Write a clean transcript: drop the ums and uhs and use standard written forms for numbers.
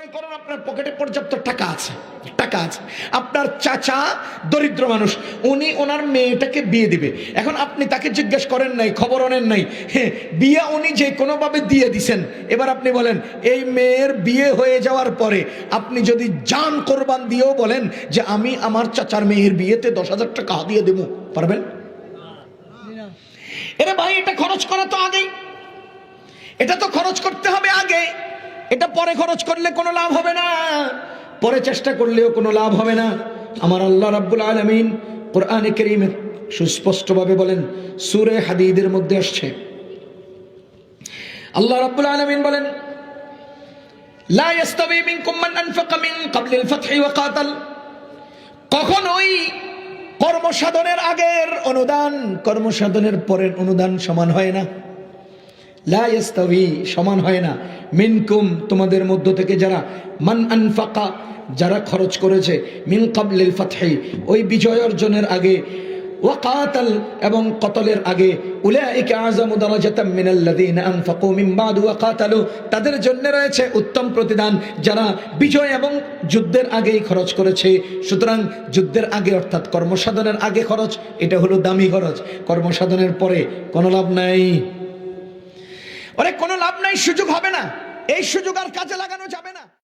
মনে করেন আপনার পকেটে পর্যাপ্ত টাকা আছে, আপনার চাচা দরিদ্র মানুষ, উনি ওনার মেয়েটাকে বিয়ে দিবে। এখন আপনি তাকে জিজ্ঞেস করেন নাই, খবর আনেন নাই, হ্যাঁ বিয়ে উনি যে কোনোভাবে দিয়ে দিছেন। এবার আপনি বলেন এই মেয়ের বিয়ে হয়ে যাওয়ার পরে আপনি যদি জান কোরবান দিয়েও বলেন যে আমি আমার চাচার মেয়ের বিয়েতে 10,000 টাকা দিয়ে দেবো, পারবেন? এরে ভাই, এটা খরচ করা তো আগেই, এটা তো খরচ করতে হবে আগে, এটা পরে খরচ করলে কোনো লাভ হবে না, পরে চেষ্টা করলেও কোনো লাভ হবে না। আমার আল্লাহ রাব্বুল আলামিন কোরআনে কারীমে সুস্পষ্টভাবে বলেন, সূরা হাদীদের মধ্যে আসছে, আল্লাহ রাব্বুল আলামিন বলেন লা ইয়াস্তাবি মিনকুম মান আনফাকা মিন ক্বাবলিল ফাতহি ওয়া কাতাল। কখনোই কর্মসাধনের আগের অনুদান কর্মসাধনের পরের অনুদান সমান হয় না। লা ইয়াস্তাবি সমান হয় না, মিনকুম তোমাদের মধ্য থেকে যারা, মান আনফাকা যারা খরচ করেছে, মিন ক্বাবলিল ফাতহি ওই বিজয় অর্জনের আগে, ওয়া কাতাল এবং কতলের আগে, উলাইকা আযামু দারাজাতাম মিনাল্লাযীনা আনফাকু মিন বাদু ওয়া কাতালু তাদের জন্য রয়েছে উত্তম প্রতিদান যারা বিজয় এবং যুদ্ধের আগেই খরচ করেছে। সুতরাং যুদ্ধের আগে অর্থাৎ কর্মসাধনের আগে খরচ, এটা হলো দামি খরচ। কর্মসাধনের পরে কোনো লাভ নাই, কোনো লাভ নাই, সুযোগ হবে না, এই সুযোগ আর কাজে লাগানো যাবে না।